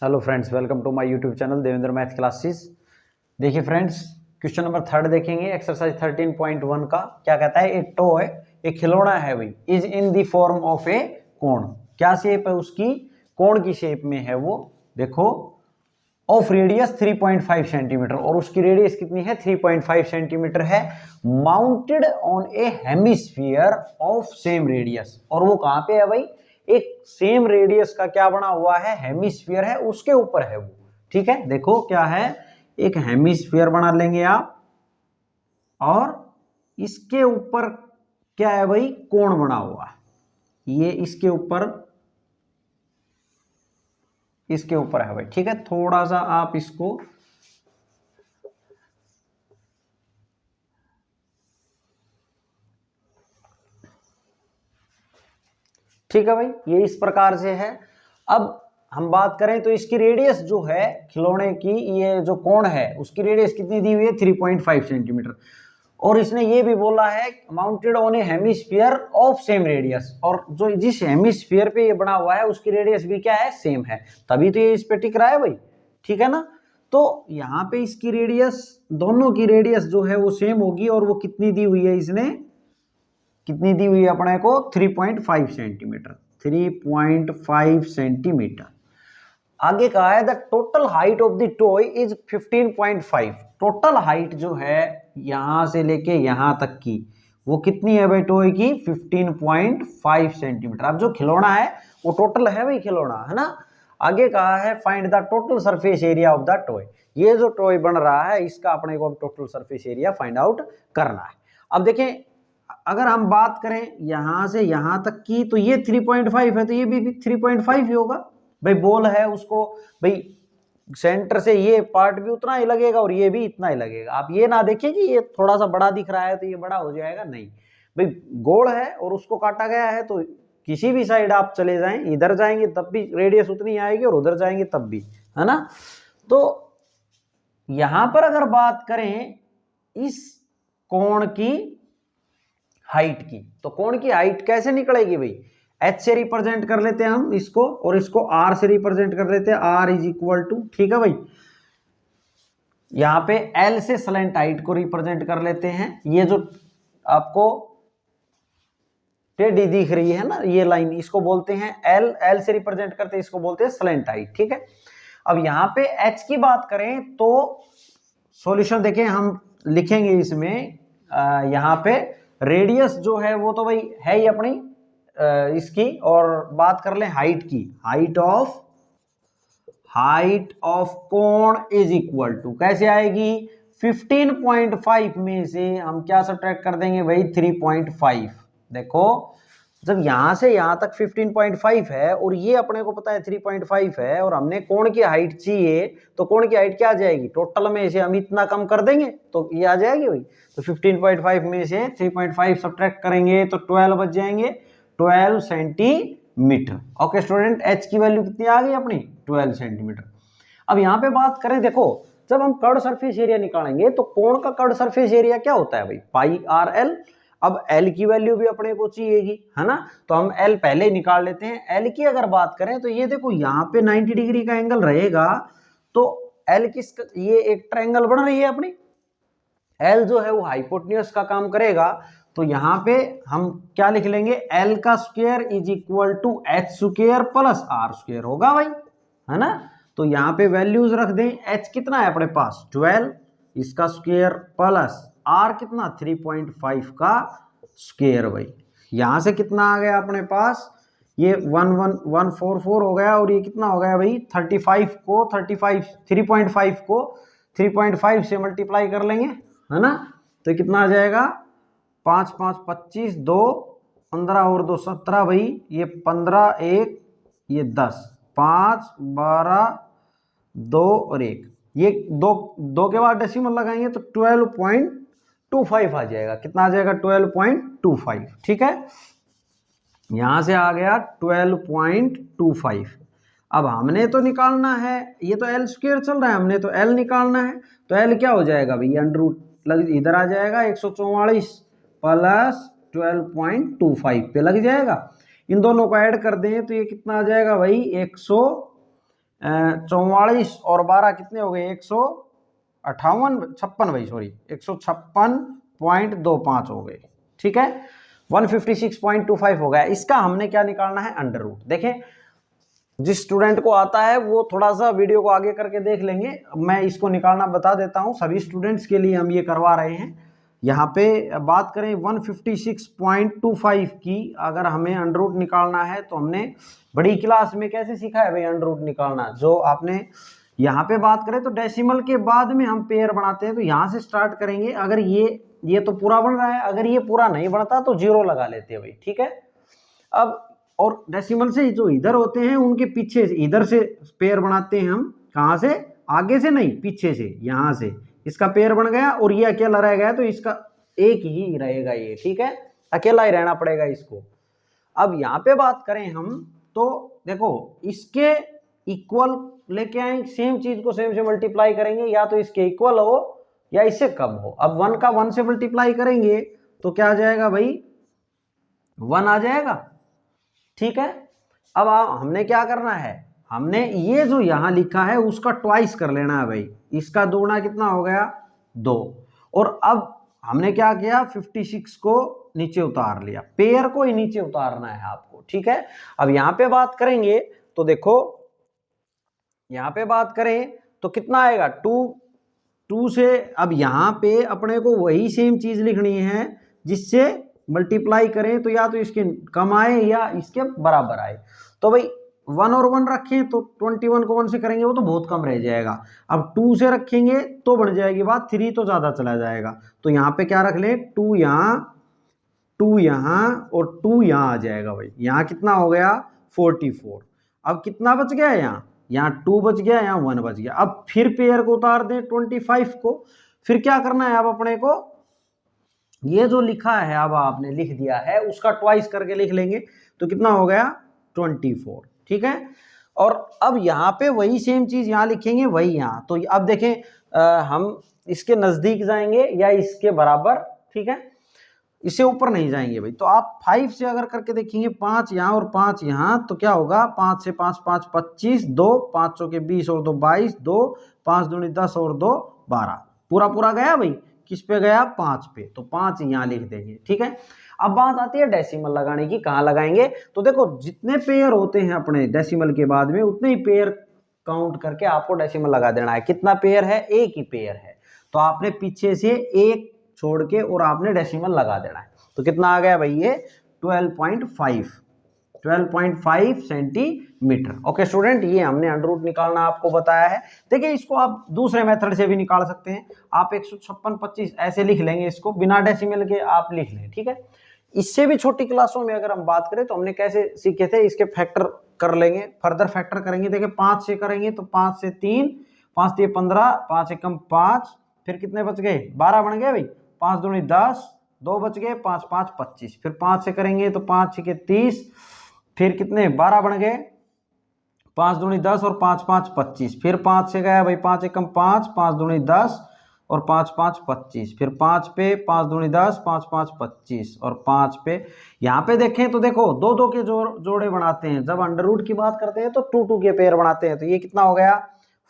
Hello friends, welcome to my YouTube channel Devendra math classes. देखिए friends, question number 3 देखेंगे। Exercise 13.1 का क्या कहता है, एक टॉय, एक खिलौना है भाई, is in the form of a cone. क्या शेप है उसकी? कोन की शेप में है वो। देखो, ऑफ रेडियस 3.5 सेंटीमीटर, और उसकी रेडियस कितनी है? 3.5 सेंटीमीटर है। Mounted on A hemisphere of same radius, और वो कहां पे है भाई? एक सेम रेडियस का क्या बना हुआ है? हेमिस्फीयर है, उसके ऊपर है वो। ठीक है, देखो क्या है, एक हेमिस्फीयर बना लेंगे आप, और इसके ऊपर क्या है भाई? कोण बना हुआ है। ये इसके ऊपर है भाई। ठीक है, थोड़ा सा आप इसको ठीक है भाई, ये इस प्रकार से है। अब हम बात करें तो इसकी रेडियस जो है खिलौने की, ये जो कोण है उसकी रेडियस कितनी दी हुई है? 3.5 सेंटीमीटर। और इसने ये भी बोला है mounted on A hemisphere of same radius, और जो जिस हेमिस्फीयर पे ये बना हुआ है उसकी रेडियस भी क्या है? सेम है, तभी तो ये इस पे टिक रहा है भाई। ठीक है ना? तो यहाँ पे इसकी रेडियस, दोनों की रेडियस जो है वो सेम होगी, और वो कितनी दी हुई है? इसने कितनी दी हुई है अपने को? 3.5 सेंटीमीटर। 3.5 सेंटीमीटर। आगे कहा है the total height of the toy is 15.5। Total height जो है यहां से लेके यहां तक की, वो कितनी है भाई टॉय की? 15.5 सेंटीमीटर। अब जो खिलौना है वो टोटल है भाई, खिलौना है ना। आगे कहा है find the total surface area of the toy. ये जो टॉय बन रहा है इसका अपने को total surface area find out करना है। अब देखें, अगर हम बात करें यहां से यहां तक की, तो ये 3.5 है, तो ये भी 3.5 ही होगा भाई। बॉल है उसको भाई, सेंटर से ये पार्ट भी उतना ही लगेगा और ये भी इतना ही लगेगा। आप ये ना देखिए कि ये थोड़ा सा बड़ा दिख रहा है तो ये बड़ा हो जाएगा, नहीं भाई। गोल है और उसको काटा गया है, तो किसी भी साइड आप चले जाएं, इधर जाएंगे तब भी रेडियस उतनी आएगी और उधर जाएंगे तब भी, है ना। तो यहां पर अगर बात करें इस कोण की हाइट की, तो कोण की हाइट कैसे निकलेगी भाई? एच से रिप्रेजेंट कर लेते हैं हम इसको, और इसको आर से रिप्रेजेंट कर लेते हैं। आर इज इक्वल टू, ठीक है भाई, यहां पे एल से स्लैंट हाइट को रिप्रेजेंट कर लेते हैं। ये जो आपको टेढ़ी दिख रही है ना ये लाइन, इसको बोलते हैं एल। एल से रिप्रेजेंट करते हैं, इसको बोलते हैं स्लैंट हाइट। ठीक है, अब यहां पे एच की बात करें तो सॉल्यूशन देखें, हम लिखेंगे इसमें यहां पे रेडियस जो है वो तो भाई है ही अपनी इसकी, और बात कर लें हाइट की। हाइट ऑफ कोण इज इक्वल टू कैसे आएगी? 15.5 में से हम क्या सब्ट्रैक्ट कर देंगे भाई? 3.5। देखो, जब यहां से यहां तक 15.5 है और ये अपने को पता है 3.5 है, और हमने कोण की हाइट चाहिए, तो कोण की हाइट क्या आ जाएगी? टोटल में से हम इतना कम कर देंगे तो ये आ जाएगी भाई। तो 15.5 में से 3.5 सब्ट्रैक्ट करेंगे तो 12 बच जाएंगे, 12 सेंटीमीटर। ओके स्टूडेंट, एच की वैल्यू कितनी आ गई अपनी? 12 सेंटीमीटर। अब यहां पे बात करें, देखो जब हम कर्व सरफेस एरिया निकालेंगे तो कोण का कर्व सरफेस एरिया क्या होता है भाई? पाई आर एल। अब एल की वैल्यू भी अपने को चाहिएगी, है ना, तो हम एल पहले ही निकाल लेते हैं। एल की अगर बात करें तो ये देखो यहाँ पे 90 डिग्री का एंगल रहेगा, तो एल किस, ये एक ट्रायंगल बन रही है अपनी, एल जो है वो हाइपोटेन्यूज का काम करेगा। तो यहां पे हम क्या लिख लेंगे? एल का square is equal to H square plus R square होगा भाई, है ना। तो यहां पे वैल्यूज रख दें। एच कितना है अपने पास? 12, इसका स्क्वायर प्लस आर कितना? 3.5 का स्क्वायर भाई। यहां से कितना आ गया अपने पास? ये 11144 हो गया, और ये कितना हो गया भाई? 35 को 3.5 को 3.5 से मल्टीप्लाई कर लेंगे, है ना। तो कितना आ जाएगा? 5 5 25, 2 15 और 2 17 भाई, ये 15 1, ये 10, 5 12 2 और 1, ये दो के बाद डेसिमल लगाएंगे तो 12.25 आ जाएगा। कितना आ जाएगा? 12.25। ठीक है, यहां से आ गया 12.25। अब हमने तो निकालना है, ये तो एल स्क्वायर चल रहा है, हमने तो एल निकालना है। तो एल क्या हो जाएगा भाई? अंडर रूट इधर आ जाएगा, 144 प्लस 12.25 पे लग जाएगा। इन दोनों को ऐड कर दें तो ये कितना आ जाएगा भाई? 100 44 और 12 कितने हो गए, 156 भाई, सॉरी 156.25 हो गए, ठीक है, 156.25 हो गया। इसका हमने क्या निकालना है, अंडर रूट। देखें जिस स्टूडेंट को आता है वो थोड़ा सा वीडियो को आगे करके देख लेंगे, मैं इसको निकालना बता देता हूं, सभी स्टूडेंट्स के लिए हम ये करवा रहे हैं। यहाँ पे बात करें 156.25 की, अगर हमें अंडर रूट निकालना है तो हमने बड़ी क्लास में कैसे सीखा है भाई अंडर रूट निकालना, जो आपने यहाँ पे बात करें तो डेसिमल के बाद में हम पेयर बनाते हैं, तो यहाँ से स्टार्ट करेंगे। अगर ये तो पूरा बन रहा है, अगर ये पूरा नहीं बनता तो 0 लगा लेते हैं भाई, ठीक है। अब और डेसिमल से जो इधर होते हैं उनके पीछे से, इधर से पेयर बनाते हैं हम, कहाँ से, आगे से नहीं, पीछे से, यहाँ से इसका पेयर बन गया और ये अकेला रह गया, तो इसका एक ही रहेगा ये, ठीक है, अकेला ही रहना पड़ेगा इसको। अब यहाँ पे बात करें हम तो देखो इसके इक्वल लेके आए, सेम चीज को सेम से मल्टीप्लाई करेंगे, या तो इसके इक्वल हो या इससे कम हो। अब 1 का 1 से मल्टीप्लाई करेंगे तो क्या आ जाएगा भाई, 1 आ जाएगा, ठीक है। अब हमने क्या करना है, हमने ये जो यहां लिखा है उसका ट्वाइस कर लेना है भाई, इसका दुगना कितना हो गया, 2। और अब हमने क्या किया, 56 को नीचे उतार लिया, पेयर को ही नीचे उतारना है आपको, ठीक है। अब यहां पे बात करेंगे तो देखो यहां पे बात करें तो कितना आएगा, 2 से, अब यहां पे अपने को वही सेम चीज लिखनी है, जिससे मल्टीप्लाई करें तो या तो इसके कम आए या इसके बराबर आए। तो भाई 1 और 1 रखें तो 21 को 1 से करेंगे वो तो बहुत कम रह जाएगा। अब 2 से रखेंगे तो बढ़ जाएगी बात, 3 तो ज्यादा चला जाएगा, तो यहाँ पे क्या रख लें, 2 यहाँ, 2 यहाँ और 2 यहाँ आ जाएगा भाई। यहाँ कितना हो गया, 44। अब कितना बच गया, यहाँ 2 बच गया, यहाँ 1 बच गया। अब फिर पेयर को उतार दें 25 को, फिर क्या करना है, अब अपने को ये जो लिखा है, अब आपने लिख दिया है उसका ट्वाइस करके लिख लेंगे, तो कितना हो गया, 24, ठीक है। और अब यहाँ पे वही सेम चीज यहाँ लिखेंगे, वही यहाँ। तो अब देखें हम इसके नजदीक जाएंगे या इसके बराबर, ठीक है, इससे ऊपर नहीं जाएंगे भाई। तो आप 5 से अगर करके देखेंगे, 5 यहाँ और 5 यहाँ, तो क्या होगा, 5 से 5 5 25, 2 5 के 20 और 2 22, 2 5 दूनी 10 और 2 12, पूरा पूरा गया भाई, किस पे गया, 5 पे, तो 5 यहाँ लिख देंगे, ठीक है। अब बात आती है डेसिमल लगाने की, कहाँ लगाएंगे, तो देखो जितने पेयर होते हैं अपने डेसिमल के बाद में उतने ही पेयर काउंट करके आपको डेसिमल लगा देना है। कितना पेयर है, एक ही पेयर है, तो आपने पीछे से एक छोड़ के और आपने डेसिमल लगा देना है। तो कितना आ गया भाई, ये 12.5 सेंटीमीटर। ओके स्टूडेंट, ये हमने अंडर रूट निकालना आपको बताया है। देखिए इसको आप दूसरे मेथड से भी निकाल सकते हैं, आप 156.25 ऐसे लिख लेंगे, इसको बिना डेसिमल के आप लिख लें, ठीक है। इससे भी छोटी क्लासों में अगर हम बात करें तो हमने कैसे सीखे थे, इसके फैक्टर कर लेंगे, फर्दर फैक्टर करेंगे। देखिए 5 से करेंगे तो 5 से 3, 5 से 15, 5 से कम 5, फिर कितने बच गए, 12 बन गए भाई, 5 दूनी 10, 2 बच गए, 5 5 25, फिर 5 से करेंगे तो 5 6 के 30, फिर कितने 12 बन गए, 5 दूनी 10 और 5 5 25, फिर 5 से गया भाई, 5 एकम 5, 5 दूनी 10 और 5 5 25, फिर 5 पे 5 दूनी 10, 5 5 25 और 5 पे। यहाँ पे देखें तो देखो 2 2 के जोड़े बनाते हैं, जब अंडर रूट की बात करते हैं तो 2 2 के पेयर बनाते हैं। तो ये कितना हो गया,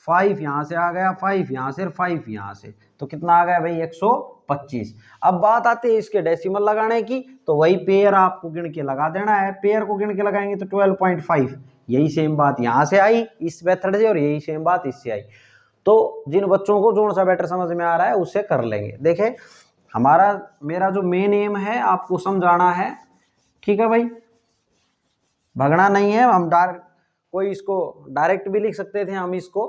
5 यहाँ से आ गया, 5 यहाँ से, 5 यहाँ से, तो कितना आ गया भाई, 125। अब बात आती है इसके डेसिमल लगाने की, तो वही पेयर आपको गिन के लगा देना है। पेयर को गिन के लगाएंगे तो 12.5, यही सेम बात यहाँ से आई इस मेथड से और यही सेम बात इससे आई। तो जिन बच्चों को जोड़ सा बेटर समझ में आ रहा है उससे कर लेंगे। देखें मेरा जो मेन एम है आपको समझाना है, ठीक है भाई, भगना नहीं है। हम कोई इसको डायरेक्ट भी लिख सकते थे हम इसको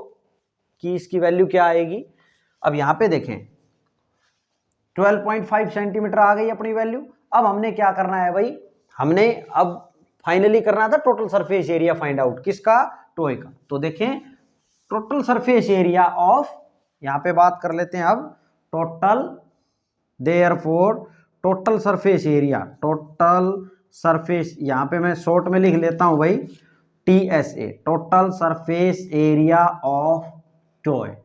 कि इसकी वैल्यू क्या आएगी। अब यहाँ पे देखें 12.5 सेंटीमीटर आ गई अपनी वैल्यू। अब हमने क्या करना है भाई, हमने अब फाइनली करना था total surface area find out, किसका, टॉय का। तो देखें टोटल सरफेस एरिया ऑफ, यहाँ पे बात कर लेते हैं अब total, therefore total surface area, total surface, यहाँ पे मैं शॉर्ट में लिख लेता हूं भाई TSA, total surface area of toy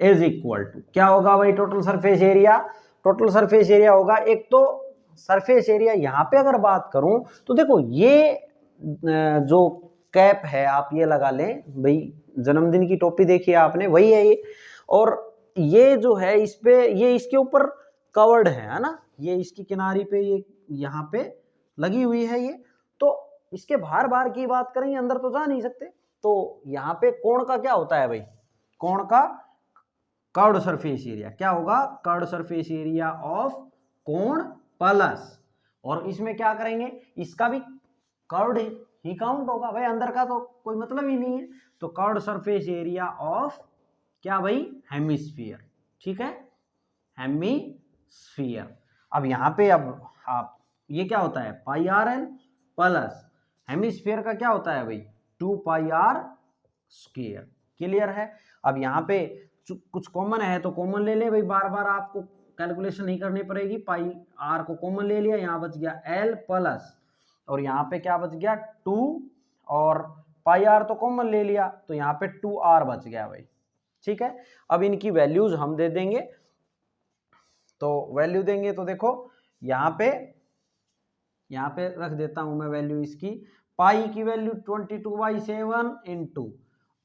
is equal to, क्या होगा भाई, total surface area, total surface area होगा, एक तो सरफेस एरिया यहाँ पे अगर बात करूं तो देखो ये जो कैप है आप ये लगा लें भाई, जन्मदिन की टोपी देखी है आपने, वही है ये। और ये जो है इस पे, ये इसके ऊपर कवर्ड है ना, ये इसकी किनारी पे, ये यहाँ पे लगी हुई है ये। तो इसके बाहर बाहर की बात करेंगे, अंदर तो जा नहीं सकते। तो यहाँ पे कोण का क्या होता है भाई, कोण का कर्व्ड सरफेस एरिया क्या होगा, कर्व्ड सरफेस एरिया ऑफ कोण प्लस, और इसमें क्या करेंगे, इसका भी कर्व्ड ही काउंट होगा भाई, अंदर का तो कोई मतलब ही नहीं है। तो कर्व्ड सरफेस एरिया ऑफ क्या भाई, हेमिस्फीयर, ठीक है, हेमिस्फीयर। अब यहाँ पे अब आप ये क्या होता है पाई आर एल प्लस हेमिस्फीयर का क्या होता है भाई 2 पाई आर स्क्वायर, क्लियर है। अब यहाँ पे कुछ कॉमन है तो कॉमन ले ले भाई, बार बार आपको कैलकुलेशन नहीं करनी पड़ेगी। पाई आर को कॉमन ले लिया, यहाँ बच गया एल प्लस, और यहाँ पे क्या बच गया 2, और पाई आर तो कॉमन ले लिया तो यहाँ पे 2r बच गया भाई, ठीक है। अब इनकी वैल्यूज हम दे देंगे, तो वैल्यू देंगे तो देखो यहाँ पे रख देता हूं मैं वैल्यू इसकी। पाई की वैल्यू 22/7 इंटू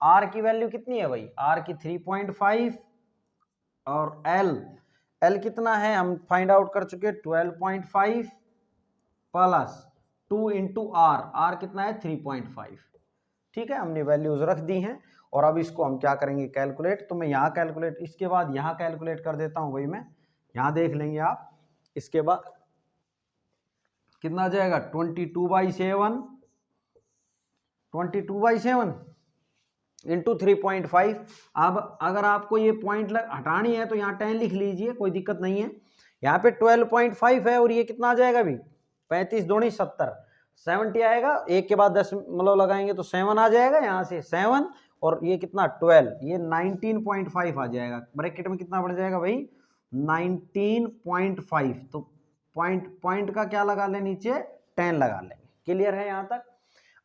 आर की वैल्यू कितनी है भाई, आर की 3.5, और एल कितना है हम फाइंड आउट कर चुके 12.5 प्लस 2 इंटू आर कितना है 3.5, ठीक है। हमने वैल्यूज रख दी हैं, और अब इसको हम क्या करेंगे कैलकुलेट। तो मैं यहाँ कैलकुलेट, इसके बाद यहाँ कैलकुलेट कर देता हूँ भाई मैं, यहाँ देख लेंगे आप। इसके बाद कितना आ जाएगा 22/7 इंटू 3.5। अब अगर आपको ये पॉइंट हटानी है तो यहाँ 10 लिख लीजिए, कोई दिक्कत नहीं है। यहाँ पे 12.5 है, और ये कितना आ जाएगा भी 35 दूनी 70, 70 आएगा, एक के बाद 10 मतलब लगाएंगे तो 7 आ जाएगा, यहाँ से 7, और ये कितना 12, ये 19.5 आ जाएगा। ब्रैकेट में कितना बढ़ जाएगा भाई 19.5, तो पॉइंट का क्या लगा लें नीचे 10 लगा लेंगे, क्लियर है यहाँ तक।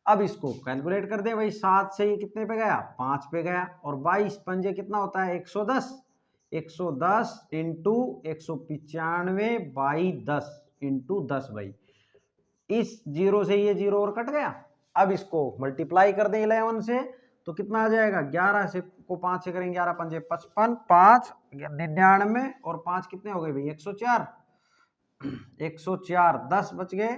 अब इसको कैलकुलेट कर दे भाई, 7 से ये कितने पे गया 5 पे गया, और 22 पंजे कितना होता है 110 इंटू 195/10 इंटू 10 भाई, इस जीरो से ये जीरो और कट गया। अब इसको मल्टीप्लाई कर दें 11 से तो कितना आ जाएगा 11 से को 5 से करेंगे 11 पंजे 55, 5 99, और 5 कितने हो गए भाई 104, 10 बच गए,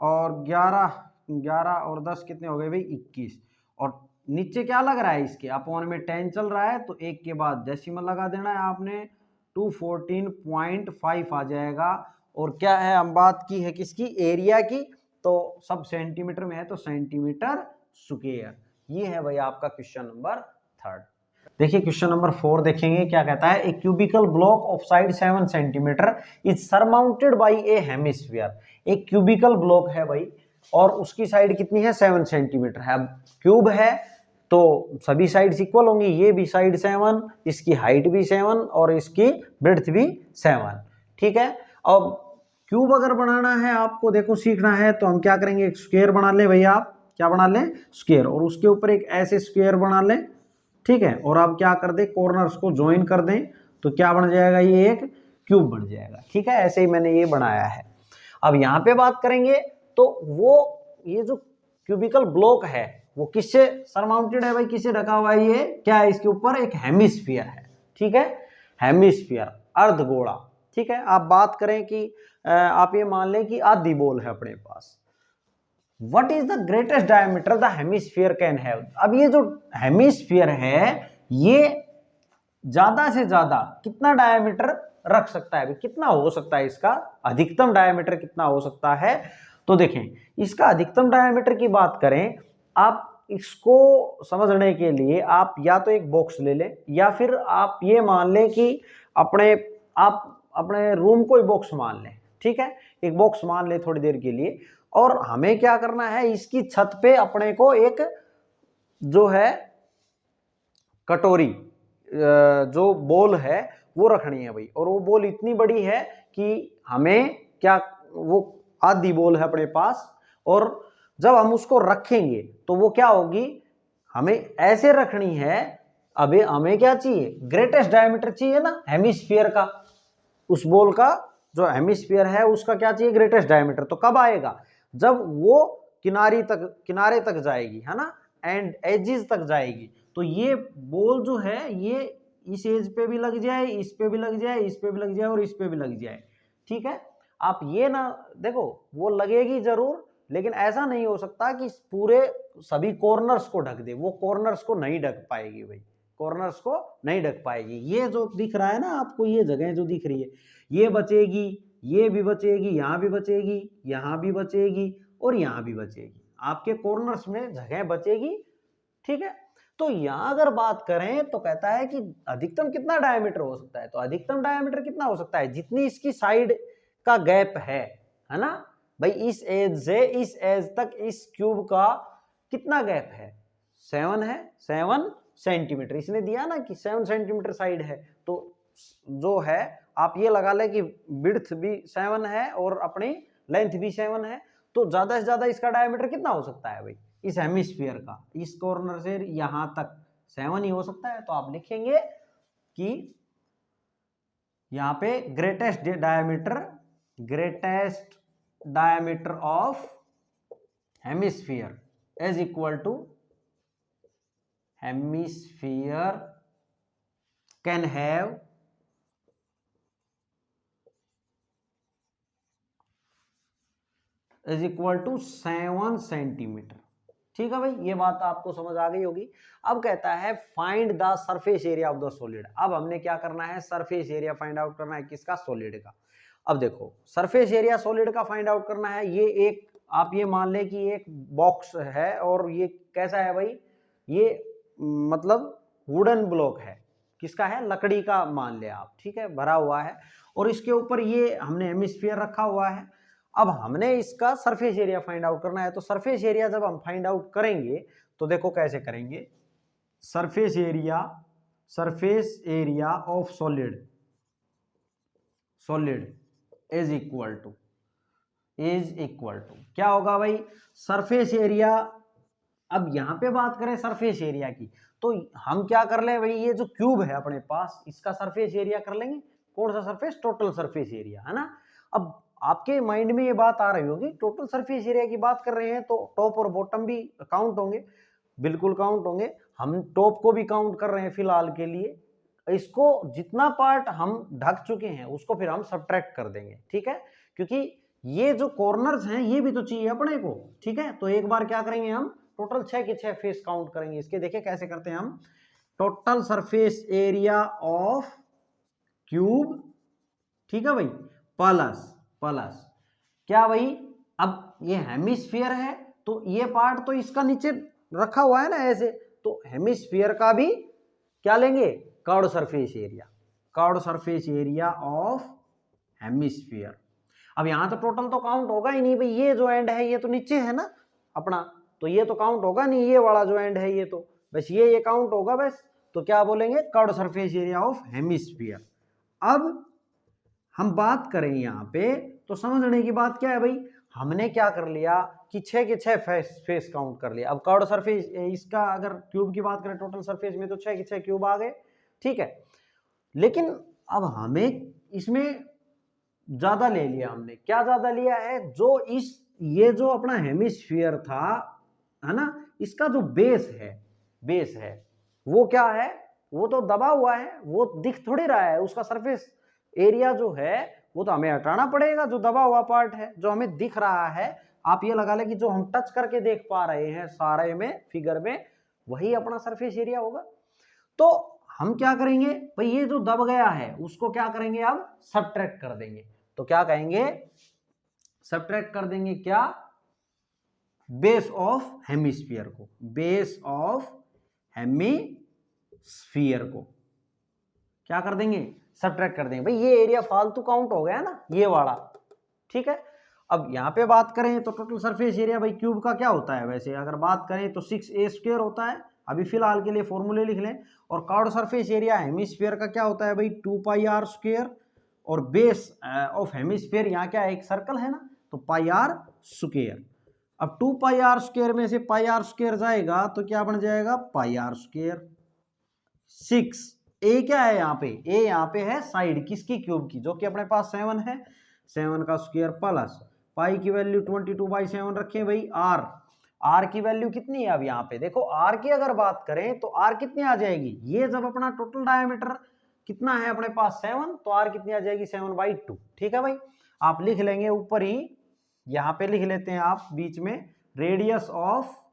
और 11 और 10 कितने हो गए भाई 21, और नीचे क्या लग रहा है इसके अपॉन में 10 चल रहा है, तो एक के बाद डेसिमल लगा देना है आपने, 214.5 आ जाएगा। और क्या है हम बात की है किसकी एरिया की, तो सब सेंटीमीटर में है तो सेंटीमीटर स्क्वायर। ये है भाई आपका क्वेश्चन नंबर 3। देखिए क्वेश्चन नंबर 4 देखेंगे क्या कहता है, a cubical block of side 7 centimetre is surmounted by a hemisphere. एक क्यूबिकल ब्लॉक है भाई, और उसकी साइड कितनी है 7 सेंटीमीटर है। अब क्यूब है तो सभी साइड्स इक्वल होंगी, ये भी साइड 7, इसकी हाइट भी 7 और इसकी ब्रेड्थ भी 7, ठीक है। अब क्यूब अगर बनाना है आपको, देखो सीखना है, तो हम क्या करेंगे एक स्क्वायर बना लें भैया, आप क्या बना लें स्क्वायर, और उसके ऊपर एक ऐसे स्क्वायर बना लें, ठीक है। और आप क्या कर दें कॉर्नर्स को ज्वाइन कर दें, तो क्या बन जाएगा ये एक क्यूब बन जाएगा, ठीक है। ऐसे ही मैंने ये बनाया है। अब यहाँ पे बात करेंगे तो वो ये जो क्यूबिकल ब्लॉक है वो किससे सरमाउंटेड है भाई, किससे ढका हुआ है, ये क्या है इसके ऊपर एक हेमिस्फीयर है, ठीक है, हेमिस्फीयर अर्धगोला, ठीक है। आप बात करें कि आप ये मान लें कि आधी बॉल है अपने पास। What is the greatest diameter the hemisphere can have. अब ये जो हेमिस्फीयर है ये ज्यादा से ज्यादा कितना डायमीटर रख सकता है, कितना हो सकता है इसका अधिकतम डायमीटर कितना हो सकता है। तो देखें इसका अधिकतम डायमीटर की बात करें, आप इसको समझने के लिए आप या तो एक बॉक्स ले लें, या फिर आप ये मान लें कि आप अपने रूम को ही बॉक्स मान लें, ठीक है, एक बॉक्स मान लें थोड़ी देर के लिए। और हमें क्या करना है इसकी छत पे अपने को एक जो है कटोरी जो बॉल है वो रखनी है भाई, और वो बॉल इतनी बड़ी है कि हमें क्या वो आधी बॉल है अपने पास, और जब हम उसको रखेंगे तो वो क्या होगी हमें ऐसे रखनी है। अभी हमें क्या चाहिए ग्रेटेस्ट डायमीटर चाहिए ना हेमिस्फीयर का, उस बॉल का जो हेमिस्फीयर है उसका क्या चाहिए ग्रेटेस्ट डायमीटर। तो कब आएगा जब वो किनारे तक जाएगी है ना, एंड एजिस तक जाएगी, तो ये बॉल जो है ये इस एज पे भी लग जाए, इस पे भी लग जाए, इस पे भी लग जाए और इस पे भी लग जाए, ठीक है। आप ये ना देखो, वो लगेगी जरूर, लेकिन ऐसा नहीं हो सकता कि पूरे सभी कॉर्नर्स को ढक दे, वो कॉर्नर्स को नहीं ढक पाएगी भाई, कॉर्नर्स को नहीं ढक पाएगी। ये जो दिख रहा है ना आपको, ये जगह जो दिख रही है ये बचेगी, ये भी बचेगी, यहाँ भी बचेगी, यहाँ भी बचेगी और यहाँ भी बचेगी, आपके कॉर्नर्स में जगह बचेगी, ठीक है। तो यहां अगर बात करें तो कहता है कि अधिकतम कितना डायमीटर हो सकता है, तो अधिकतम डायमीटर कितना हो सकता है, जितनी इसकी साइड का गैप है ना भाई, इस एज से इस एज तक इस क्यूब का कितना गैप है, 7 है, 7 सेंटीमीटर इसने दिया ना कि 7 सेंटीमीटर साइड है, तो जो है आप ये लगा ले कि विड्थ भी 7 है और अपनी लेंथ भी 7 है, तो ज्यादा से ज्यादा इसका डायमीटर कितना हो सकता है भाई, इस हेमिस्फीयर का इस कॉर्नर से यहां तक 7 ही हो सकता है। तो आप लिखेंगे कि यहां पे greatest diameter of hemisphere is equal to hemisphere can have is equal to 7 centimetre, ठीक है भाई, ये बात आपको समझ आ गई होगी। अब कहता है find the surface area of the solid, अब हमने क्या करना है, सरफेस एरिया फाइंड आउट करना है, किसका, सॉलिड का। अब देखो सरफेस एरिया सॉलिड का फाइंड आउट करना है, ये एक आप ये मान ले कि एक बॉक्स है और ये कैसा है भाई, ये मतलब वुडन ब्लॉक है, किसका है, लकड़ी का मान ले आप, ठीक है, भरा हुआ है और इसके ऊपर ये हमने हेमिस्फीयर रखा हुआ है। अब हमने इसका सरफेस एरिया फाइंड आउट करना है, तो सरफेस एरिया जब हम फाइंड आउट करेंगे तो देखो कैसे करेंगे, surface area of solid is equal to क्या होगा भाई, सरफेस एरिया। अब यहां पे बात करें सरफेस एरिया की, तो हम क्या कर ले भाई, ये जो क्यूब है अपने पास इसका सरफेस एरिया कर लेंगे, कौन सा सरफेस, टोटल सरफेस एरिया, है ना। अब आपके माइंड में ये बात आ रही होगी, टोटल सरफेस एरिया की बात कर रहे हैं तो टॉप और बॉटम भी काउंट होंगे, बिल्कुल काउंट होंगे, हम टॉप को भी काउंट कर रहे हैं फिलहाल के लिए, इसको जितना पार्ट हम ढक चुके हैं उसको फिर हम सब्ट्रैक्ट कर देंगे, ठीक है, क्योंकि ये जो कॉर्नर्स हैं ये भी तो चाहिए अपने को, ठीक है। तो एक बार क्या करेंगे, हम टोटल 6 के 6 फेस काउंट करेंगे इसके, देखिए कैसे करते हैं हम, total surface area of cube, ठीक है भाई, प्लस क्या भाई, अब ये हेमिस्फीयर है तो ये पार्ट तो इसका नीचे रखा हुआ है ना ऐसे, तो हेमिस्फीयर का भी क्या लेंगे, curved surface area of hemisphere. अब यहां तो टोटल तो काउंट होगा ही नहीं भाई, ये जो एंड है ये तो नीचे है ना अपना, तो ये तो काउंट होगा नहीं, ये वाला जो एंड है ये तो बस ये काउंट होगा बस, तो क्या बोलेंगे, curved surface area of hemisphere. अब हम बात करें यहाँ पे तो समझने की बात क्या है भाई, हमने क्या कर लिया कि 6 के 6 फेस काउंट कर लिया। अब कर्व्ड सरफेस इसका अगर क्यूब की बात करें टोटल सरफेस में तो 6 के 6 क्यूब आ गए, ठीक है, लेकिन अब हमें इसमें ज्यादा ले लिया, हमने क्या ज्यादा लिया है, जो ये जो अपना हेमिस्फीयर था है ना, इसका जो बेस है वो क्या है, वो तो दबा हुआ है, वो दिख थोड़ी रहा है, उसका सरफेस एरिया जो है वो तो हमें हटाना पड़ेगा, जो दबा हुआ पार्ट है जो हमें दिख रहा है, आप ये लगा ले कि जो हम टच करके देख पा रहे हैं सारे में फिगर में, वही अपना सरफेस एरिया होगा। तो हम क्या करेंगे भाई, ये जो दब गया है उसको क्या करेंगे, अब सब्ट्रैक्ट कर देंगे, तो क्या कहेंगे, सब्ट्रैक्ट कर देंगे क्या, बेस ऑफ हेमिस्फीयर को, क्या कर देंगे, सब्ट्रैक्ट कर देंगे भाई, ये एरिया फालतू काउंट हो गया ना ये वाला, ठीक है। अब यहाँ पे बात करें तो टोटल सरफेस एरिया भाई क्यूब का क्या होता है, वैसे अगर बात करें तो 6a² होता है, अभी फिलहाल के लिए फॉर्मूले लिख लें, और कर्व्ड सरफेस एरिया हेमिस्फीयर का क्या होता है भाई, 2πr², और बेस ऑफ हेमिस्फीयर यहाँ क्या है, एक सर्कल है ना, तो πr²। अब 2πr² में से πr² जाएगा तो क्या बन जाएगा, πr²। 6 ए क्या है यहाँ पे, ए यहाँ पे है साइड किसकी, क्यूब की, जो कि अपने पास 7 है, 7 का स्क्वायर प्लस पाई की वैल्यू 22/7 रखें भाई, आर आर की वैल्यू कितनी है अब यहाँ पे देखो, आर की अगर बात करें तो आर कितनी आ जाएगी, ये जब अपना टोटल डायमीटर कितना है अपने पास 7, तो आर कितनी आ जाएगी 7/2। ठीक है भाई, आप लिख लेंगे ऊपर ही, यहाँ पे लिख लेते हैं आप बीच में, radius of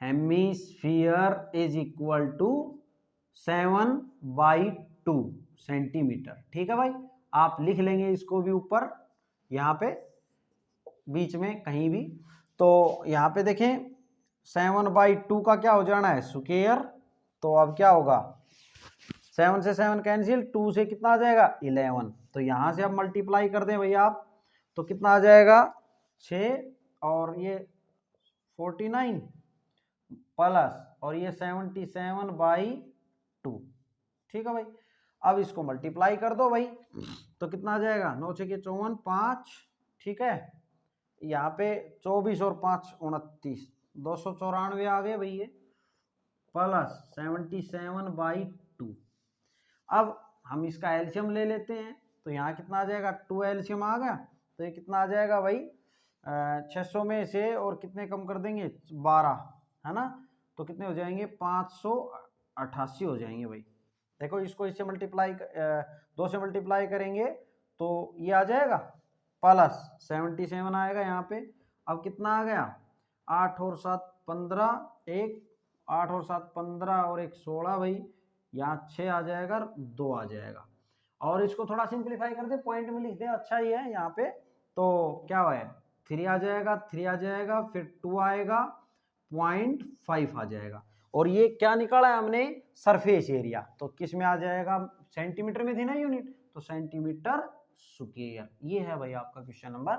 hemisphere is equal to 7/2 centimetre. ठीक है भाई, आप लिख लेंगे इसको भी ऊपर यहाँ पे बीच में कहीं भी। तो यहाँ पे देखें 7/2 का क्या हो जाना है स्क्वायर, तो अब क्या होगा 7 से 7 कैंसिल, 2 से कितना आ जाएगा 11, तो यहाँ से अब मल्टीप्लाई कर दें भैया आप, तो कितना आ जाएगा 6 और ये 49 प्लस और ये 77/2। ठीक है भाई, अब इसको मल्टीप्लाई कर दो भाई, तो कितना आ जाएगा 9 6 54 5। ठीक है, यहाँ पे 24 और 5 29, 294 आ गए भैया, प्लस 77/2। अब हम इसका एलसीएम ले लेते हैं, तो यहाँ कितना आ जाएगा 2 एलसीएम आ गया, तो ये कितना आ जाएगा भाई 600 में से और कितने कम कर देंगे 12, है ना, तो कितने हो जाएंगे 588 हो जाएंगे भाई। देखो इसको इससे मल्टीप्लाई 2 से मल्टीप्लाई करेंगे तो ये आ जाएगा प्लस 77 आएगा यहाँ पे। अब कितना आ गया 8 और 7 15, 8 और 7 15 और 1 16 भाई, यहाँ 6 आ जाएगा 2 आ जाएगा। और इसको थोड़ा सिंप्लीफाई कर दे, पॉइंट में लिख दे, अच्छा ही है यहाँ पे, तो क्या है 3 आ जाएगा, 3 आ जाएगा, फिर 2 आएगा, 0.5 आ जाएगा। और ये क्या निकाला है हमने सरफेस एरिया, तो किस में आ जाएगा सेंटीमीटर में थी ना यूनिट, तो सेंटीमीटर स्क्वायर। ये है भाई आपका क्वेश्चन नंबर